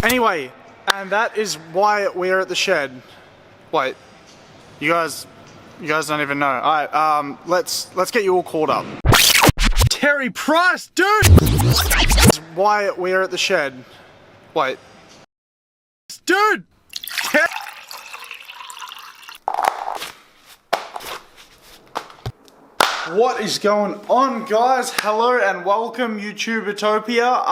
Anyway, and that is why we're at the shed. Wait, you guys don't even know. Alright, let's get you all caught up. Terry Price, dude! That's why we're at the shed. Wait. Dude! What is going on, guys? Hello and welcome, YouTubertopia.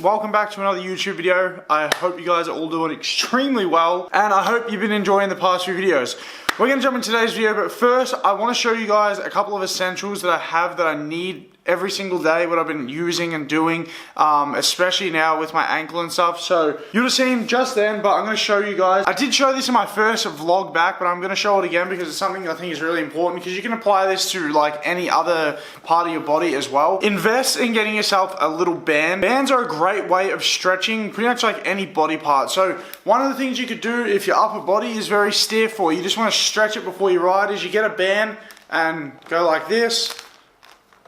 Welcome back to another YouTube video. I hope you guys are all doing extremely well, and I hope you've been enjoying the past few videos. We're gonna jump into today's video, but first I want to show you guys a couple of essentials that I have that I need every single day, what I've been using and doing, especially now with my ankle and stuff. So you would have seen just then, but I'm going to show you guys. I did show this in my first vlog back, but I'm going to show it again because it's something I think is really important, because you can apply this to like any other part of your body as well. Invest in getting yourself a little band. Bands are a great way of stretching pretty much like any body part. So one of the things you could do if your upper body is very stiff or you just want to stretch it before you ride is you get a band and go like this.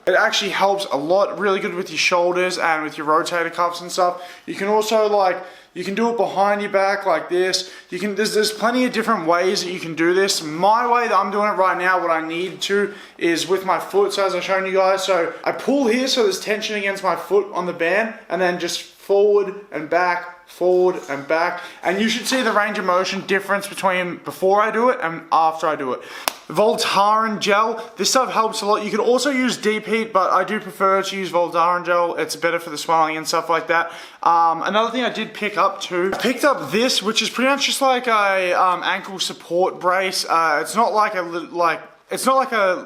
It actually helps a lot, really good with your shoulders and with your rotator cuffs and stuff. You can also you can do it behind your back like this. There's plenty of different ways that you can do this. My way that I'm doing it right now, what I need to, is with my foot, so as I've shown you guys. So I pull here so there's tension against my foot on the band, and then just forward and back, and you should see the range of motion difference between before I do it and after I do it. Voltaren gel, this stuff helps a lot. You could also use deep heat, but I do prefer to use Voltaren gel. It's better for the swelling and stuff like that. Another thing I did pick up too, I picked up this, which is pretty much just like a ankle support brace. It's not like a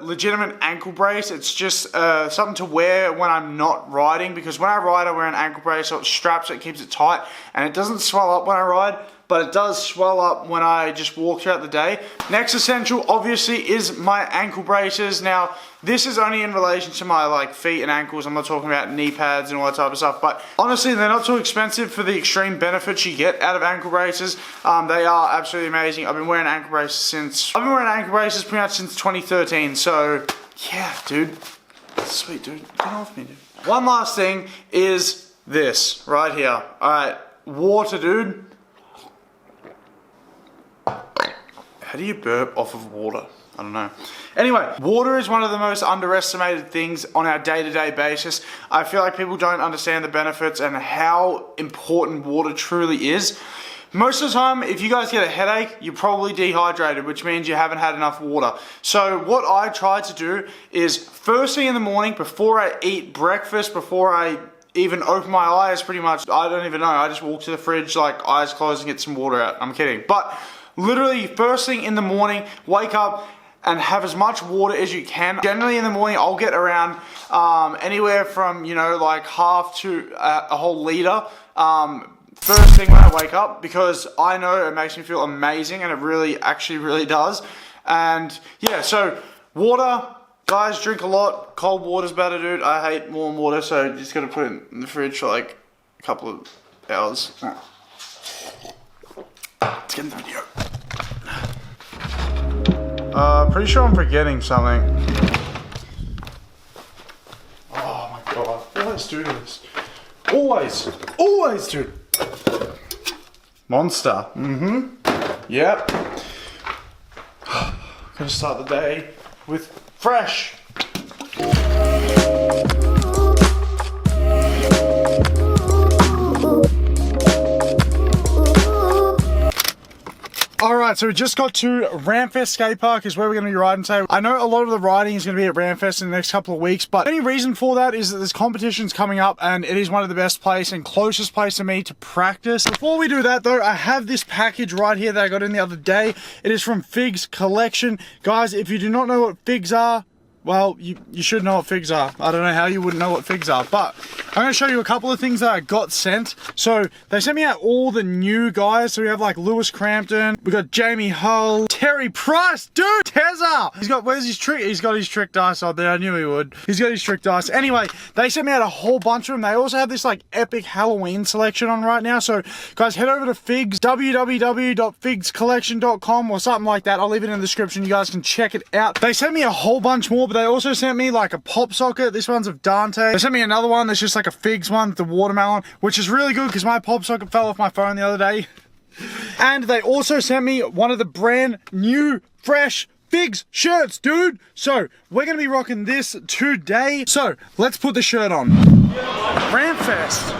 legitimate ankle brace. It's just something to wear when I'm not riding, because when I ride I wear an ankle brace, so it straps it, keeps it tight, and it doesn't swell up when I ride, but it does swell up when I just walk throughout the day. Next essential obviously is my ankle braces. Now this is only in relation to my feet and ankles. I'm not talking about knee pads and all that type of stuff, but honestly they're not too expensive for the extreme benefits you get out of ankle braces. They are absolutely amazing. I've been wearing ankle braces pretty much since 2013, so yeah, dude. Sweet, dude. Get off me, dude. One last thing is this right here. Alright, water, dude. How do you burp off of water? I don't know. Anyway, water is one of the most underestimated things on our day-to-day basis. I feel like people don't understand the benefits and how important water truly is. Most of the time, if you guys get a headache, you're probably dehydrated, which means you haven't had enough water. So what I try to do is first thing in the morning, before I eat breakfast, before I even open my eyes, pretty much, I don't even know. I just walk to the fridge, eyes closed, and get some water out. I'm kidding. But literally, first thing in the morning, wake up and have as much water as you can. Generally in the morning, I'll get around anywhere from, half to a whole liter. First thing when I wake up, because I know it makes me feel amazing, and it actually really does. And yeah, so water, guys, drink a lot. Cold water's better, dude. I hate warm water, so you just gotta put it in the fridge for a couple of hours. Let's get in the video. Pretty sure I'm forgetting something. Oh my god, I always do this. Always, dude. Monster. Yep. Gonna start the day with fresh. Alright, so we just got to Ramfest Skate Park is where we're going to be riding today. I know a lot of the riding is going to be at Ramfest in the next couple of weeks, but the only reason for that is that there's competitions coming up, and it is one of the best places and closest place to me to practice. Before we do that though, I have this package right here that I got in the other day. It is from Figs Collection. Guys, if you do not know what figs are, well, you should know what figs are. I don't know how you wouldn't know what figs are, but I'm going to show you a couple of things that I got sent. So they sent me out all the new guys. So we have Lewis Crampton, we got Jamie Hull, Terry Price, dude, Tezza. Where's his trick? He's got his trick dice out there. I knew he would. He's got his trick dice. Anyway, they sent me out a whole bunch of them. They also have this epic Halloween selection on right now. So guys, head over to Figs, www.figscollection.com or something like that. I'll leave it in the description. You guys can check it out. They sent me a whole bunch more, but they also sent me a pop socket. This one's of Dante. They sent me another one that's just like a figs one, the watermelon, which is really good because my pop socket fell off my phone the other day. And they also sent me one of the brand new fresh figs shirts, dude. So we're gonna be rocking this today. So let's put the shirt on. Ramfest.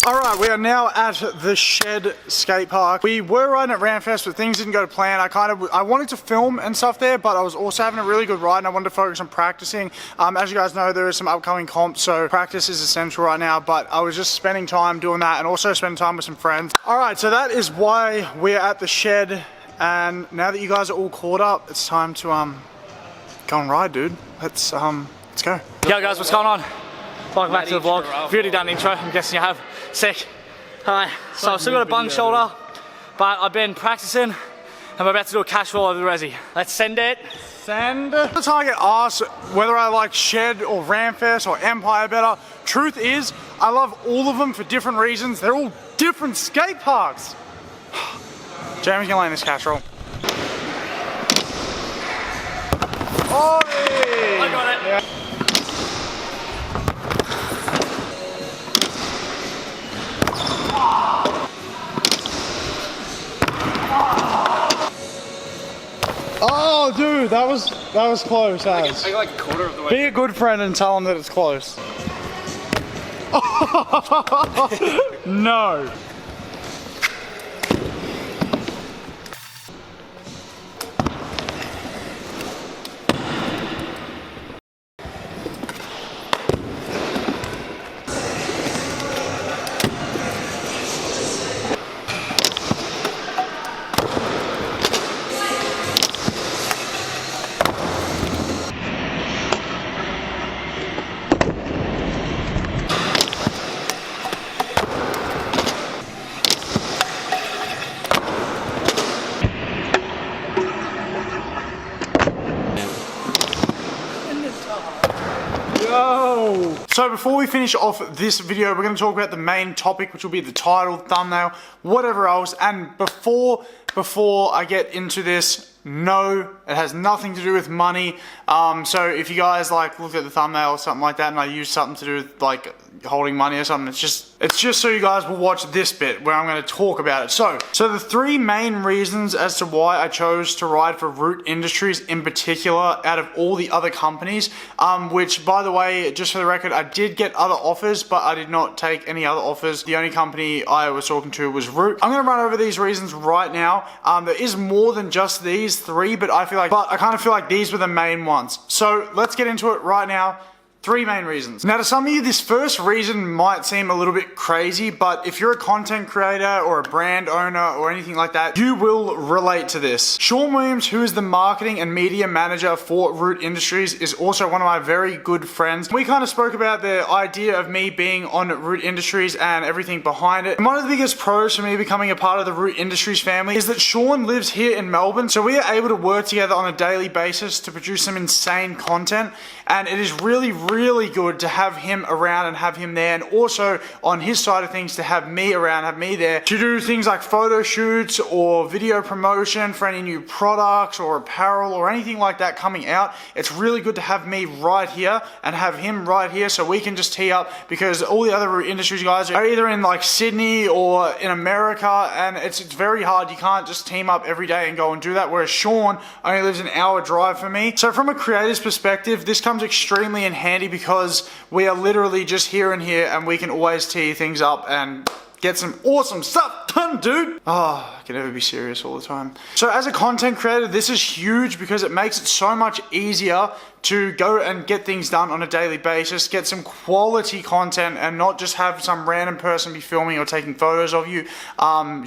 Alright, we are now at the Shed skate park. We were riding at Ramfest, but things didn't go to plan. I wanted to film and stuff there, but I was also having a really good ride and I wanted to focus on practicing. As you guys know, there is some upcoming comps, so practice is essential right now, but I was just spending time doing that and also spending time with some friends. Alright, so that is why we're at the Shed, and now that you guys are all caught up, it's time to go and ride, dude. Let's go. Yo guys, what's going on? Welcome back to the vlog. If you already done the intro, I'm guessing you have. Sick. Hi. So I've still got a bung shoulder, but I've been practicing and I'm about to do a cash roll over the resi. Let's send it. Send. The time I get asked whether I like Shed or Ramfest or Empire better, truth is, I love all of them for different reasons. They're all different skate parks. Jamie's gonna land this cash roll. Oh, I got it. Yeah. Oh, dude, that was close. I got like a quarter of the way. Be a good friend and tell him that it's close. No. So before we finish off this video, we're going to talk about the main topic, which will be the title, thumbnail, whatever else. And before I get into this, no, it has nothing to do with money. So if you guys like look at the thumbnail or something like that and I use something to do with like holding money or something, it's just so you guys will watch this bit where I'm going to talk about it. So the three main reasons as to why I chose to ride for Root Industries in particular out of all the other companies, which by the way, just for the record, I did get other offers, but I did not take any other offers. The only company I was talking to was Root. I'm going to run over these reasons right now. There is more than just these three, but I kind of feel like these were the main ones. So let's get into it right now. Three main reasons. Now to some of you, this first reason might seem a little bit crazy, but if you're a content creator or a brand owner or anything like that, you will relate to this. Sean Williams, who is the marketing and media manager for Root Industries, is also one of my very good friends. We kind of spoke about the idea of me being on Root Industries and everything behind it. And one of the biggest pros for me becoming a part of the Root Industries family is that Sean lives here in Melbourne, so we are able to work together on a daily basis to produce some insane content, and it is really good to have him around and have him there, and also on his side of things to have me around, have me there to do things like photo shoots or video promotion for any new products or apparel or anything like that coming out. It's really good to have me right here and have him right here so we can just tee up, because all the other Root Industries guys are either in like Sydney or in America, and it's very hard. You can't just team up every day and go and do that, whereas Sean only lives an hour drive from me. So from a creator's perspective, this comes extremely in handy because we are literally just here and here, and we can always tee things up and get some awesome stuff done, dude. Oh, I can never be serious all the time. So as a content creator, this is huge because it makes it so much easier to go and get things done on a daily basis, get some quality content and not just have some random person be filming or taking photos of you.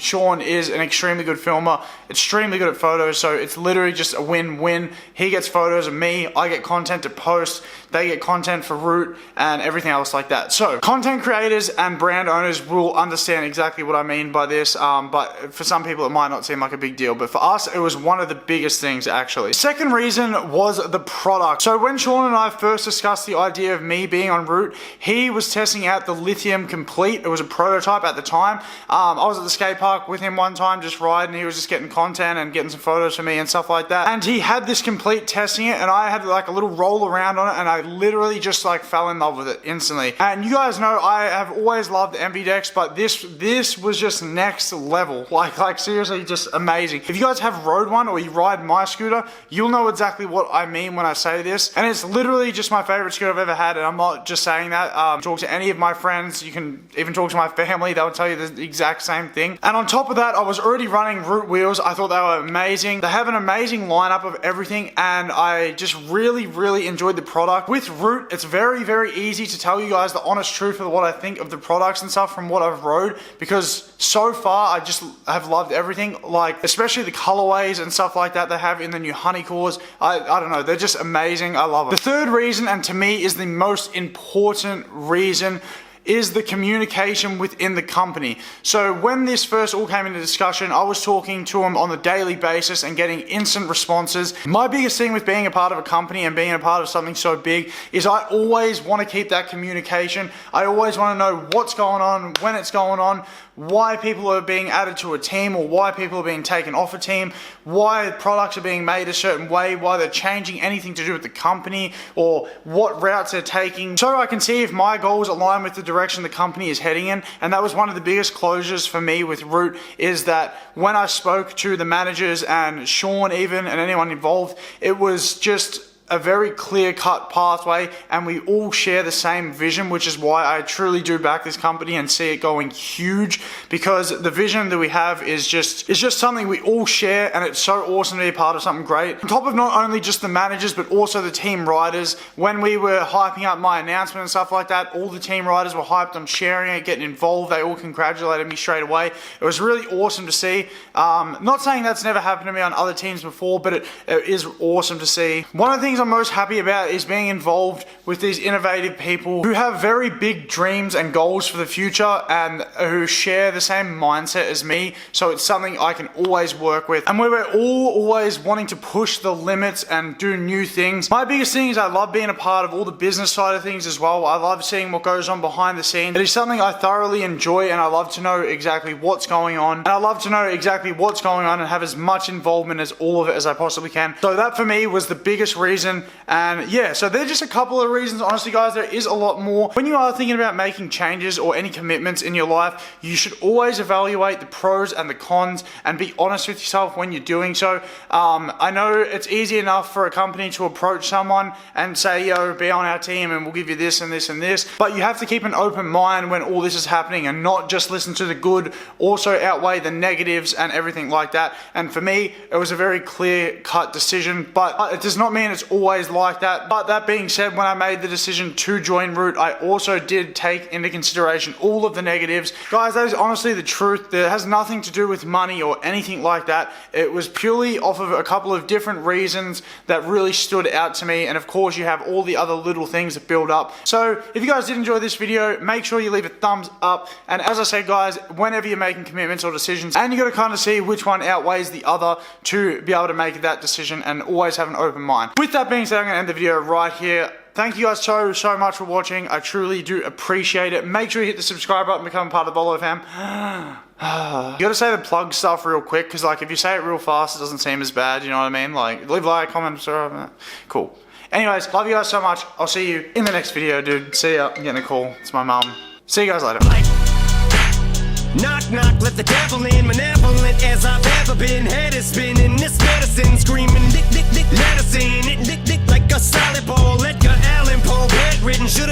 Sean is an extremely good filmer, extremely good at photos, so it's literally just a win-win. He gets photos of me, I get content to post, they get content for Root and everything else like that. So content creators and brand owners will understand exactly what I mean by this, but for some people it might not seem like a big deal, but for us it was one of the biggest things actually. Second reason was the product. So when Sean and I first discussed the idea of me being on Root, he was testing out the Lithium Complete. It was a prototype at the time. I was at the skate park with him one time just riding. He was just getting content and getting some photos for me and stuff like that. And he had this Complete testing it, and I had like a little roll around on it, and I literally just like fell in love with it instantly. And you guys know I have always loved the MVDex, but this was just next level. Like seriously, just amazing. If you guys have rode one or you ride my scooter, you'll know exactly what I mean when I say this. And it's literally just my favorite scooter I've ever had, and I'm not just saying that. Talk to any of my friends, you can even talk to my family, they'll tell you the exact same thing. And on top of that, I was already running Root wheels. I thought they were amazing. They have an amazing lineup of everything, and I just really enjoyed the product. With Root, it's very easy to tell you guys the honest truth of what I think of the products and stuff from what I've rode, because so far I just have loved everything, like especially the colorways and stuff like that they have in the new Honey Cores. I don't know, they're just amazing. I love it. The third reason, and to me is the most important reason, is the communication within the company. So when this first all came into discussion, I was talking to them on a daily basis and getting instant responses. My biggest thing with being a part of a company and being a part of something so big is I always want to keep that communication. I always want to know what's going on, when it's going on, why people are being added to a team or why people are being taken off a team, why products are being made a certain way, why they're changing anything to do with the company or what routes they're taking, so I can see if my goals align with the direction the company is heading in. And that was one of the biggest closures for me with Root, is that when I spoke to the managers and Sean even and anyone involved, it was just a very clear-cut pathway, and we all share the same vision, which is why I truly do back this company and see it going huge, because the vision that we have is just something we all share, and it's so awesome to be a part of something great. On top of not only just the managers, but also the team riders. When we were hyping up my announcement and stuff like that, all the team riders were hyped on sharing it, getting involved. They all congratulated me straight away. It was really awesome to see. Not saying that's never happened to me on other teams before, but it is awesome to see. One of the things I'm most happy about is being involved with these innovative people who have very big dreams and goals for the future and who share the same mindset as me, so it's something I can always work with, and where we're all always wanting to push the limits and do new things. My biggest thing is I love being a part of all the business side of things as well. I love seeing what goes on behind the scenes. It is something I thoroughly enjoy, and I love to know exactly what's going on, and I love to know exactly what's going on and have as much involvement as all of it as I possibly can. So that for me was the biggest reason. And yeah, so they're just a couple of reasons. Honestly guys, there is a lot more. When you are thinking about making changes or any commitments in your life, you should always evaluate the pros and the cons and be honest with yourself when you're doing so. I know it's easy enough for a company to approach someone and say, yo, be on our team and we'll give you this and this and this, but you have to keep an open mind when all this is happening and not just listen to the good, also outweigh the negatives and everything like that. And for me, it was a very clear-cut decision, but it does not mean it's always like that. But that being said, when I made the decision to join Root, I also did take into consideration all of the negatives. Guys, that is honestly the truth. It has nothing to do with money or anything like that. It was purely off of a couple of different reasons that really stood out to me, and of course you have all the other little things that build up. So if you guys did enjoy this video, make sure you leave a thumbs up, and as I said guys, whenever you're making commitments or decisions, and you got to kind of see which one outweighs the other to be able to make that decision, and always have an open mind. With that being said, I'm going to end the video right here. Thank you guys so much for watching. I truly do appreciate it. Make sure you hit the subscribe button, become part of the Bolo fam. You gotta say the plug stuff real quick, because like if you say it real fast, it doesn't seem as bad, you know what I mean? Like, leave a like, comment, cool. Anyways, love you guys so much. I'll see you in the next video, dude. See ya. I'm getting a call. It's my mom. See you guys later. Knock, knock, let the devil in. Malevolent as I've ever been. Head is spinning, this medicine screaming. Dick, dick, dick, let us in. It, dick, dick, like a solid ball. Edgar Allan Poe, bedridden, should've